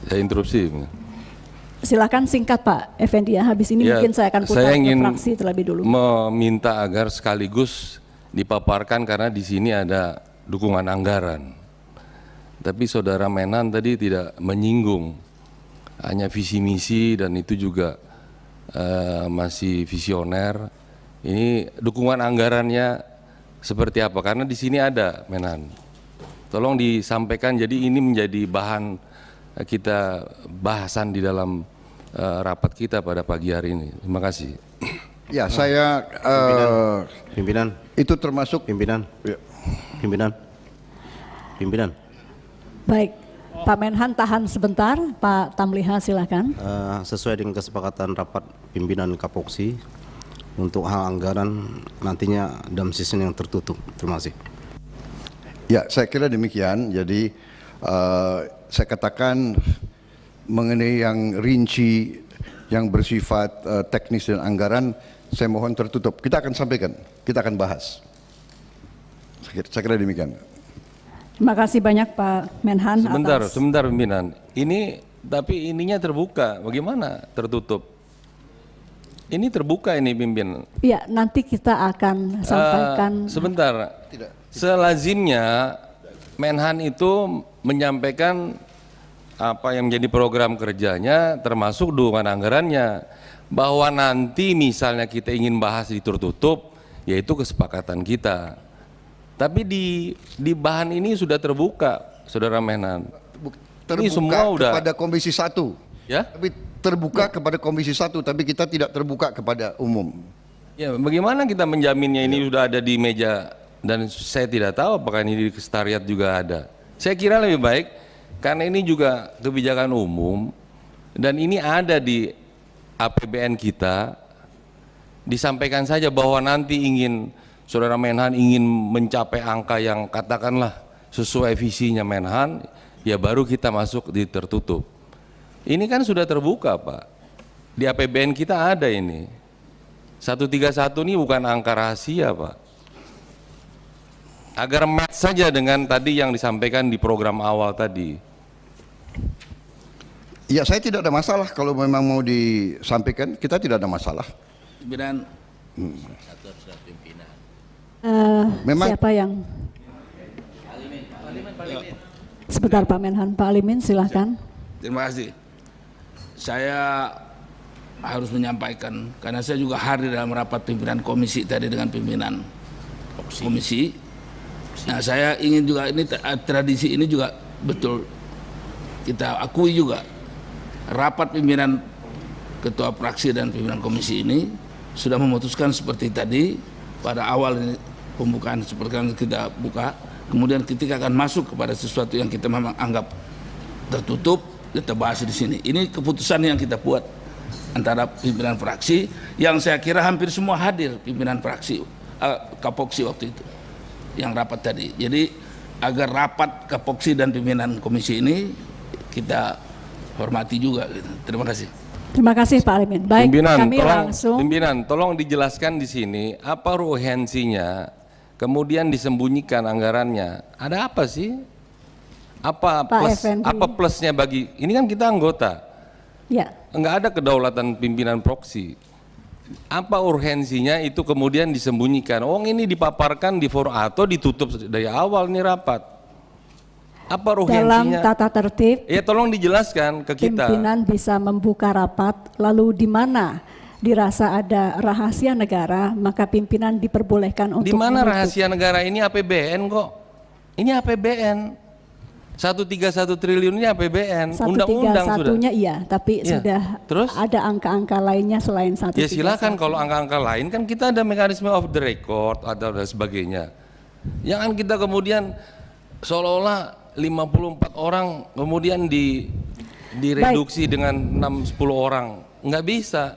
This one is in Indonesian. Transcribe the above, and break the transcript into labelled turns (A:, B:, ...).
A: Saya interupsi.
B: Silakan singkat Pak Effendi ya. Habis ini
A: Ya,
B: mungkin saya akan putar
A: saya
B: ke
A: ingin
B: fraksi terlebih dulu.
A: meminta agar sekaligus dipaparkan karena di sini ada dukungan anggaran. Tapi saudara Menhan tadi tidak menyinggung, hanya visi misi dan itu juga masih visioner. Ini dukungan anggarannya seperti apa? Karena di sini ada Menhan. Tolong disampaikan. Jadi ini menjadi bahan kita bahasan di dalam rapat kita pada pagi hari ini. Terima kasih.
C: Ya, saya
D: Pimpinan,
C: itu termasuk
D: pimpinan,
C: ya.
D: pimpinan.
B: Baik, Pak Menhan tahan sebentar. Pak Tamliha silakan.
D: Sesuai dengan kesepakatan rapat pimpinan Kapoksi untuk hal anggaran nantinya dalam sistem yang tertutup. Terima kasih.
C: Ya, saya kira demikian. Jadi saya katakan mengenai yang rinci, yang bersifat teknis dan anggaran, saya mohon tertutup. Kita akan sampaikan, kita akan bahas. Saya kira demikian.
B: Terima kasih banyak Pak Menhan.
A: Sebentar pimpinan. Ini tapi ininya terbuka, bagaimana tertutup? Ini terbuka ini pimpinan.
B: Iya, nanti kita akan sampaikan.
A: Sebentar. Selazimnya Menhan itu menyampaikan apa yang menjadi program kerjanya termasuk dukungan anggarannya, bahwa nanti misalnya kita ingin bahas di tertutup yaitu kesepakatan kita. Tapi di bahan ini sudah terbuka, Saudara Menhan.
C: Terbuka
A: ini semua udah
C: kepada Komisi 1.
A: Ya?
C: Tapi terbuka kepada Komisi 1, tapi kita tidak terbuka kepada umum.
A: Ya, bagaimana kita menjaminnya ini sudah ada di meja dan saya tidak tahu apakah ini di sekretariat juga ada. Saya kira lebih baik karena ini juga kebijakan umum dan ini ada di APBN kita, disampaikan saja bahwa nanti Saudara Menhan ingin mencapai angka yang katakanlah sesuai visinya Menhan, ya baru kita masuk di tertutup. Ini kan sudah terbuka Pak, di APBN kita ada ini. 131 ini bukan angka rahasia Pak. Agar match saja dengan tadi yang disampaikan di program awal tadi.
C: Ya, saya tidak ada masalah kalau memang mau disampaikan, kita tidak ada masalah.
E: Pimpinan.
C: Memang
B: Siapa yang? Sebentar Pak Menhan, Pak Alimin silakan.
E: Terima kasih. Saya harus menyampaikan karena saya juga hadir dalam rapat pimpinan komisi tadi dengan pimpinan komisi. Nah, saya ingin juga ini tradisi ini juga betul kita akui juga. Rapat pimpinan ketua fraksi dan pimpinan komisi ini sudah memutuskan seperti tadi pada awal ini pembukaan seperti yang kita buka, kemudian ketika akan masuk kepada sesuatu yang kita memang anggap tertutup, kita bahas di sini. Ini keputusan yang kita buat antara pimpinan fraksi yang saya kira hampir semua hadir pimpinan fraksi Kapoksi waktu itu yang rapat tadi. Jadi agar rapat Kapoksi dan pimpinan komisi ini kita hormati juga. Gitu. Terima kasih.
B: Terima kasih Pak Alimin. Baik, kami langsung.
A: Pimpinan, tolong dijelaskan di sini apa urgensinya, kemudian disembunyikan anggarannya. Ada apa sih? Apa plusnya bagi? Ini kan kita anggota.
B: Ya.
A: Enggak ada kedaulatan pimpinan proksi. Apa urgensinya itu kemudian disembunyikan? Oh, ini dipaparkan di forum atau ditutup dari awal nih rapat. Apa urgensinya?
B: Dalam tata tertib,
A: ya tolong dijelaskan ke kita.
B: pimpinan bisa membuka rapat, lalu di mana dirasa ada rahasia negara, maka pimpinan diperbolehkan untuk
A: di mana
B: menutup.
A: rahasia negara ini APBN kok? Ini APBN. 131 triliun ini APBN. Undang-undang sudah.
B: 131-nya iya, tapi
A: Ya.
B: sudah
A: Terus?
B: ada angka-angka lainnya selain 131.
A: Ya silakan kalau angka-angka lain kan kita ada mekanisme off the record atau dan sebagainya. Jangan kita kemudian seolah-olah 54 orang kemudian direduksi dengan 6-10 orang. Nggak bisa.